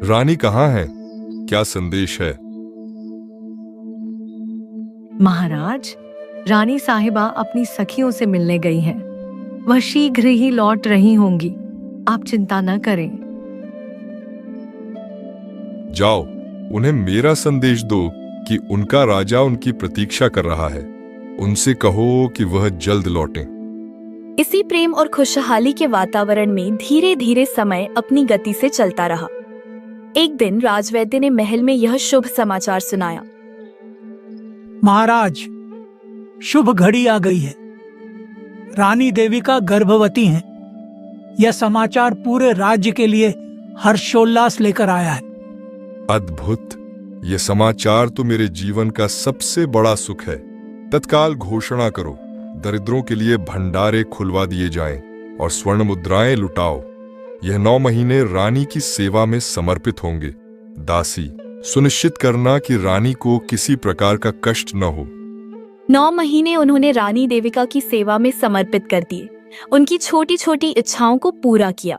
रानी कहाँ है? क्या संदेश है? महाराज, रानी साहिबा अपनी सखियों से मिलने गई हैं। वह शीघ्र ही लौट रही होंगी। आप चिंता न करें। जाओ, उन्हें मेरा संदेश दो कि उनका राजा उनकी प्रतीक्षा कर रहा है। उनसे कहो कि वह जल्द लौटें। इसी प्रेम और खुशहाली के वातावरण में धीरे धीरे समय अपनी गति से चलता रहा। एक दिन राजवैद्य ने महल में यह शुभ समाचार सुनाया। महाराज, शुभ घड़ी आ गई है। रानी देविका गर्भवती हैं। यह समाचार पूरे राज्य के लिए हर्षोल्लास लेकर आया है। अद्भुत! ये समाचार तो मेरे जीवन का सबसे बड़ा सुख है। तत्काल घोषणा करो, दरिद्रों के लिए भंडारे खुलवा दिए जाएं और स्वर्ण मुद्राएं लुटाओ। यह 9 महीने रानी की सेवा में समर्पित होंगे। दासी, सुनिश्चित करना कि रानी को किसी प्रकार का कष्ट न हो। 9 महीने उन्होंने रानी देविका की सेवा में समर्पित कर दिए। उनकी छोटी छोटी इच्छाओं को पूरा किया।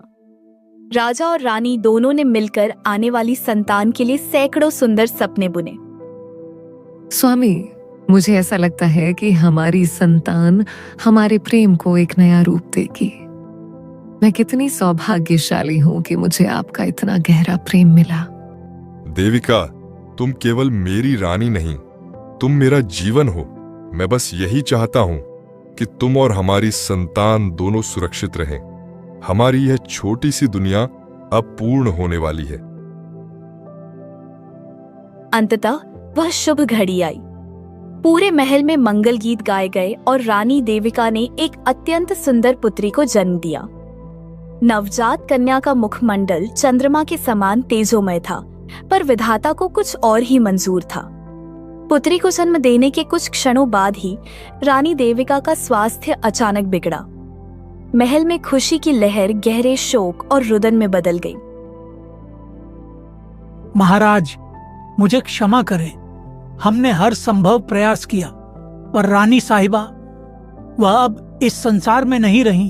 राजा और रानी दोनों ने मिलकर आने वाली संतान के लिए सैकड़ों सुंदर सपने बुने। स्वामी, मुझे ऐसा लगता है कि हमारी संतान हमारे प्रेम को एक नया रूप देगी। मैं कितनी सौभाग्यशाली हूँ कि मुझे आपका इतना गहरा प्रेम मिला। देविका, तुम केवल मेरी रानी नहीं, तुम मेरा जीवन हो। मैं बस यही चाहता हूं कि तुम और हमारी संतान दोनों सुरक्षित रहें। हमारी यह छोटी सी दुनिया अब पूर्ण होने वाली है। अंततः वह शुभ घड़ी आई। पूरे महल में मंगल गीत गाए गए और रानी देविका ने एक अत्यंत सुंदर पुत्री को जन्म दिया। नवजात कन्या का मुखमंडल चंद्रमा के समान तेजोमय था, पर विधाता को कुछ और ही मंजूर था। पुत्री को जन्म देने के कुछ क्षणों बाद ही रानी देविका का स्वास्थ्य अचानक बिगड़ा। महल में खुशी की लहर गहरे शोक और रुदन में बदल गई। महाराज, मुझे क्षमा करें। हमने हर संभव प्रयास किया, पर रानी साहिबा वह अब इस संसार में नहीं रही।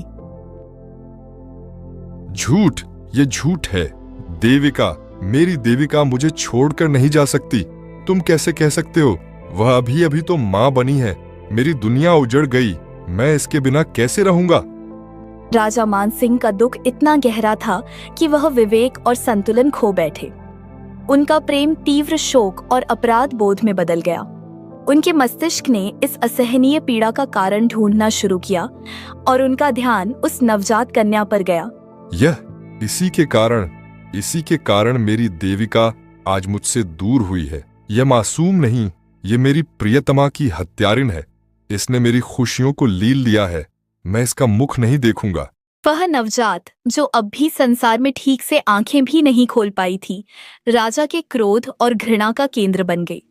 झूठ! ये झूठ है। देविका, मेरी देविका मुझे छोड़कर नहीं जा सकती। तुम कैसे कह सकते हो? वह अभी अभी तो मां बनी है। मेरी दुनिया उजड़ गई। मैं इसके बिना कैसे रहूंगा? राजा मानसिंह का दुख इतना गहरा था कि वह विवेक और संतुलन खो बैठे। उनका प्रेम तीव्र शोक और अपराध बोध में बदल गया। उनके मस्तिष्क ने इस असहनीय पीड़ा का कारण ढूंढना शुरू किया और उनका ध्यान उस नवजात कन्या पर गया। इसी के कारण मेरी देविका आज मुझसे दूर हुई है। यह मासूम नहीं, ये मेरी प्रियतमा की हत्यारिन है। इसने मेरी खुशियों को लील लिया है। मैं इसका मुख नहीं देखूंगा। वह नवजात, जो अब भी संसार में ठीक से आंखें भी नहीं खोल पाई थी, राजा के क्रोध और घृणा का केंद्र बन गई।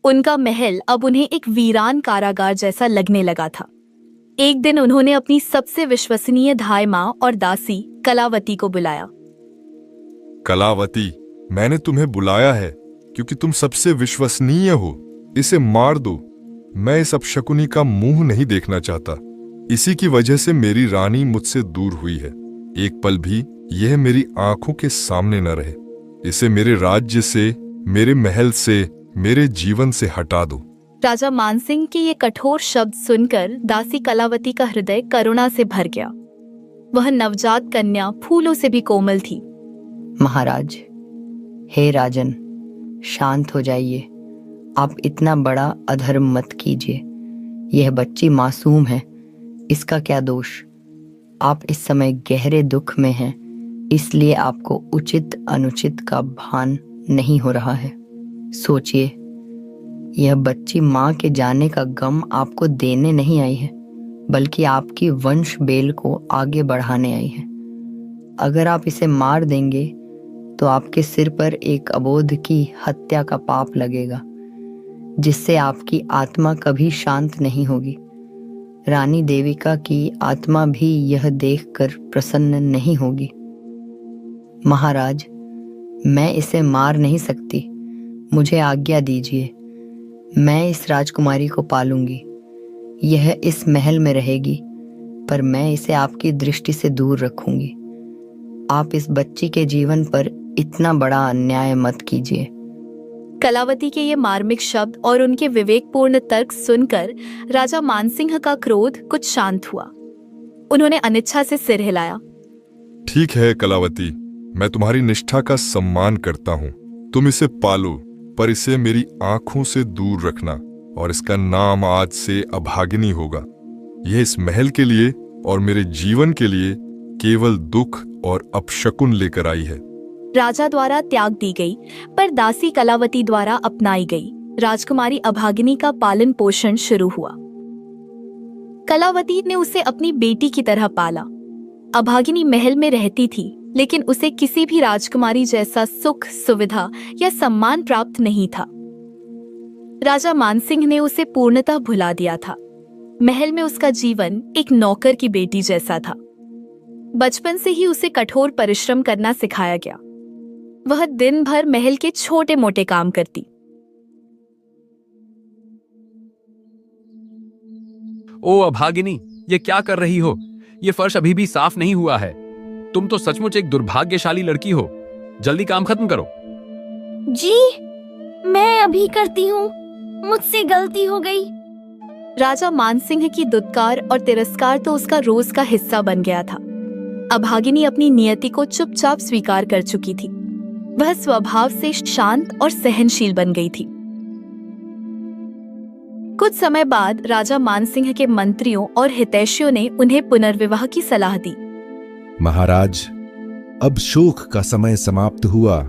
उनका महल अब उन्हें एक वीरान कारागार जैसा लगने लगा था। एक दिन उन्होंने अपनी सबसे विश्वसनीय धाय मां और दासी कलावती को बुलाया। कलावती, मैंने तुम्हें बुलाया है क्योंकि तुम सबसे विश्वसनीय हो। इसे मार दो। मैं इस अपशकुनी का मुंह नहीं देखना चाहता। इसी की वजह से मेरी रानी मुझसे दूर हुई है। एक पल भी यह मेरी आंखों के सामने न रहे। इसे मेरे राज्य से, मेरे महल से, मेरे जीवन से हटा दो। राजा मानसिंह के ये कठोर शब्द सुनकर दासी कलावती का हृदय करुणा से भर गया। वह नवजात कन्या फूलों से भी कोमल थी। महाराज, हे राजन, शांत हो जाइए। आप इतना बड़ा अधर्म मत कीजिए। यह बच्ची मासूम है, इसका क्या दोष? आप इस समय गहरे दुख में हैं, इसलिए आपको उचित अनुचित का भान नहीं हो रहा है। सोचिए, यह बच्ची माँ के जाने का गम आपको देने नहीं आई है, बल्कि आपकी वंश बेल को आगे बढ़ाने आई है। अगर आप इसे मार देंगे तो आपके सिर पर एक अबोध की हत्या का पाप लगेगा, जिससे आपकी आत्मा कभी शांत नहीं होगी। रानी देविका की आत्मा भी यह देखकर प्रसन्न नहीं होगी। महाराज, मैं इसे मार नहीं सकती। मुझे आज्ञा दीजिए। मैं इस राजकुमारी को पालूंगी। यह इस महल में रहेगी, पर मैं इसे आपकी दृष्टि से दूर रखूंगी। आप इस बच्ची के जीवन पर इतना बड़ा अन्याय मत कीजिए। कलावती के ये मार्मिक शब्द और उनके विवेकपूर्ण तर्क सुनकर राजा मानसिंह का क्रोध कुछ शांत हुआ। उन्होंने अनिच्छा से सिर हिलाया। ठीक है कलावती, मैं तुम्हारी निष्ठा का सम्मान करता हूँ। तुम इसे पालो, पर इसे मेरी आंखों से दूर रखना, और इसका नाम आज से अभागिनी होगा। यह इस महल के लिए और मेरे जीवन के लिए केवल दुख और अपशकुन लेकर आई है। राजा द्वारा त्याग दी गई, पर दासी कलावती द्वारा अपनाई गई राजकुमारी अभागिनी का पालन पोषण शुरू हुआ। कलावती ने उसे अपनी बेटी की तरह पाला। अभागिनी महल में रहती थी, लेकिन उसे किसी भी राजकुमारी जैसा सुख, सुविधा या सम्मान प्राप्त नहीं था। राजा मानसिंह ने उसे पूर्णतः भुला दिया था। महल में उसका जीवन एक नौकर की बेटी जैसा था। बचपन से ही उसे कठोर परिश्रम करना सिखाया गया। वह दिन भर महल के छोटे मोटे काम करती। ओ अभागिनी, ये क्या कर रही हो? ये फर्श अभी भी साफ नहीं हुआ है। तुम तो सचमुच एक दुर्भाग्यशाली लड़की हो। जल्दी काम खत्म करो। जी, मैं अभी करती हूँ, मुझसे गलती हो गई। राजा मानसिंह की दुत्कार और तिरस्कार तो उसका रोज का हिस्सा बन गया था। अभागिनी अपनी नियति को चुपचाप स्वीकार कर चुकी थी। वह स्वभाव से शांत और सहनशील बन गई थी। कुछ समय बाद राजा मानसिंह के मंत्रियों और हितैषियों ने उन्हें पुनर्विवाह की सलाह दी। महाराज, अब शोक का समय समाप्त हुआ।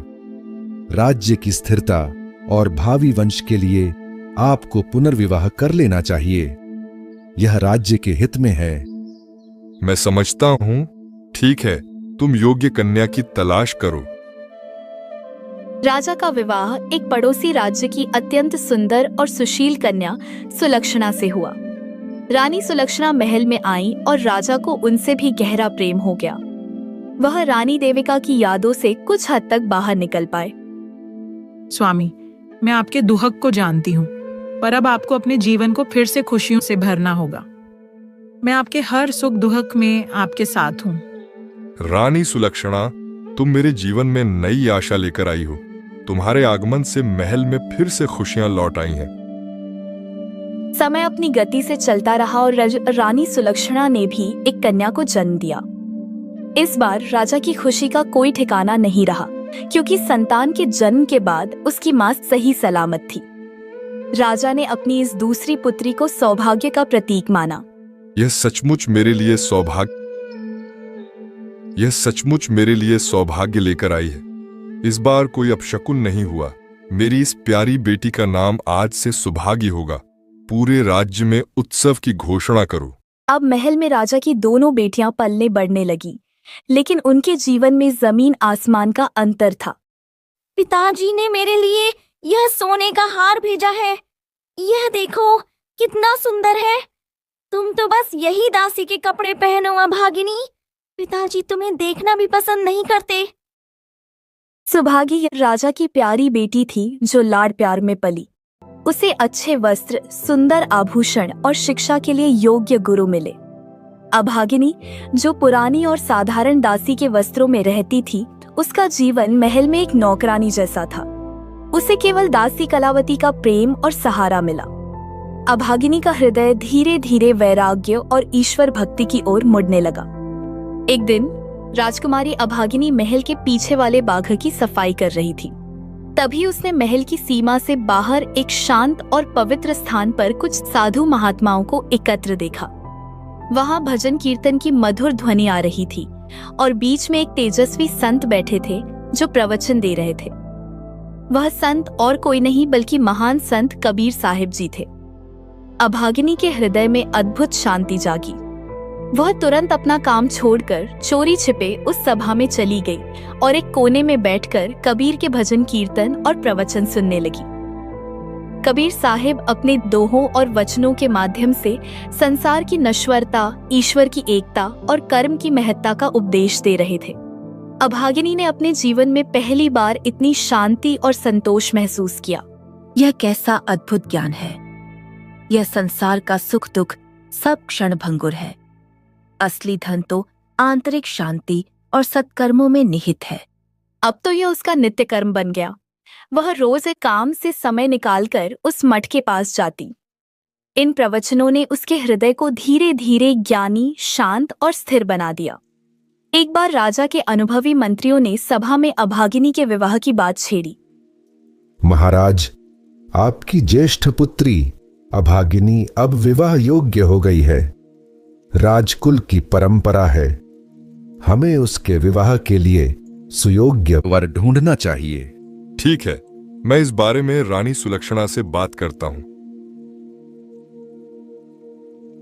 राज्य की स्थिरता और भावी वंश के लिए आपको पुनर्विवाह कर लेना चाहिए। यह राज्य के हित में है। मैं समझता हूँ। ठीक है, तुम योग्य कन्या की तलाश करो। राजा का विवाह एक पड़ोसी राज्य की अत्यंत सुंदर और सुशील कन्या सुलक्षणा से हुआ। रानी सुलक्षणा महल में आई और राजा को उनसे भी गहरा प्रेम हो गया। वह रानी देविका की यादों से कुछ हद तक बाहर निकल पाए। स्वामी, मैं आपके दुहक को जानती हूँ, पर अब आपको अपने जीवन को फिर से खुशियों से भरना होगा। मैं आपके हर सुख दुहक में आपके साथ हूँ। रानी सुलक्षणा, तुम मेरे जीवन में नई आशा लेकर आई हो। तुम्हारे आगमन से महल में फिर से खुशियां लौट आई हैं। समय अपनी गति से चलता रहा और रानी सुलक्षणा ने भी एक कन्या को जन्म दिया। इस बार राजा की खुशी का कोई ठिकाना नहीं रहा, क्योंकि संतान के जन्म के बाद उसकी मां सही सलामत थी। राजा ने अपनी इस दूसरी पुत्री को सौभाग्य का प्रतीक माना। यह सचमुच मेरे लिए सौभाग्य लेकर आई है। इस बार कोई अपशकुन नहीं हुआ। मेरी इस प्यारी बेटी का नाम आज से सुभागी होगा। पूरे राज्य में उत्सव की घोषणा करो। अब महल में राजा की दोनों बेटियां पलने बढ़ने लगी, लेकिन उनके जीवन में जमीन आसमान का अंतर था। पिताजी ने मेरे लिए यह सोने का हार भेजा है। यह देखो, कितना सुंदर है। तुम तो बस यही दासी के कपड़े पहनो अभागिनी। पिताजी तुम्हें देखना भी पसंद नहीं करते। सुभागी राजा की प्यारी बेटी थी, जो लाड़ प्यार में पली। उसे अच्छे वस्त्र, सुंदर आभूषण और शिक्षा के लिए योग्य गुरु मिले। अभागिनी, जो पुरानी और साधारण दासी के वस्त्रों में रहती थी, उसका जीवन महल में एक नौकरानी जैसा था। उसे केवल दासी कलावती का प्रेम और सहारा मिला। अभागिनी का हृदय धीरे धीरे वैराग्य और ईश्वर भक्ति की ओर मुड़ने लगा। एक दिन राजकुमारी अभागिनी महल के पीछे वाले बाग की सफाई कर रही थी। तभी उसने महल की सीमा से बाहर एक शांत और पवित्र स्थान पर कुछ साधु महात्माओं को एकत्र देखा। वहां भजन कीर्तन की मधुर ध्वनि आ रही थी और बीच में एक तेजस्वी संत बैठे थे, जो प्रवचन दे रहे थे। वह संत और कोई नहीं बल्कि महान संत कबीर साहिब जी थे। अभागिनी के हृदय में अद्भुत शांति जागी। वह तुरंत अपना काम छोड़कर चोरी छिपे उस सभा में चली गई और एक कोने में बैठकर कबीर के भजन कीर्तन और प्रवचन सुनने लगी। कबीर साहिब अपने दोहों और वचनों के माध्यम से संसार की नश्वरता, ईश्वर की एकता और कर्म की महत्ता का उपदेश दे रहे थे। अभागिनी ने अपने जीवन में पहली बार इतनी शांति और संतोष महसूस किया। यह कैसा अद्भुत ज्ञान है। यह संसार का सुख दुख सब क्षण भंगुर है। असली धन तो आंतरिक शांति और सत्कर्मों में निहित है। अब तो यह उसका नित्य कर्म बन गया। वह रोज एक काम से समय निकालकर उस मठ के पास जाती। इन प्रवचनों ने उसके हृदय को धीरे धीरे ज्ञानी, शांत और स्थिर बना दिया। एक बार राजा के अनुभवी मंत्रियों ने सभा में अभागिनी के विवाह की बात छेड़ी। महाराज, आपकी ज्येष्ठ पुत्री अभागिनी अब विवाह योग्य हो गई है। राजकुल की परंपरा है, हमें उसके विवाह के लिए सुयोग्य वर ढूंढना चाहिए। ठीक है, मैं इस बारे में रानी सुलक्षणा से बात करता हूं।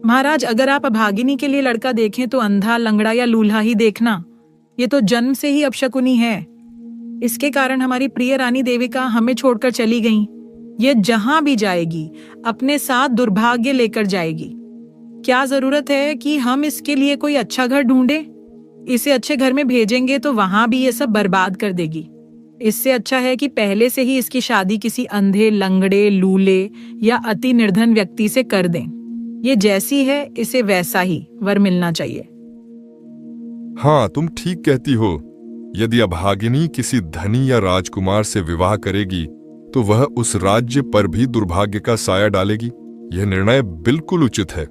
महाराज, अगर आप अभागिनी के लिए लड़का देखें तो अंधा, लंगड़ा या लूल्हा ही देखना। ये तो जन्म से ही अपशकुनी है। इसके कारण हमारी प्रिय रानी देविका हमें छोड़कर चली गईं। ये जहां भी जाएगी अपने साथ दुर्भाग्य लेकर जाएगी। क्या जरूरत है कि हम इसके लिए कोई अच्छा घर ढूंढें? इसे अच्छे घर में भेजेंगे तो वहां भी ये सब बर्बाद कर देगी। इससे अच्छा है कि पहले से ही इसकी शादी किसी अंधे, लंगड़े, लूले या अति निर्धन व्यक्ति से कर दें। ये जैसी है इसे वैसा ही वर मिलना चाहिए। हाँ, तुम ठीक कहती हो। यदि अभागिनी किसी धनी या राजकुमार से विवाह करेगी तो वह उस राज्य पर भी दुर्भाग्य का साया डालेगी। यह निर्णय बिल्कुल उचित है।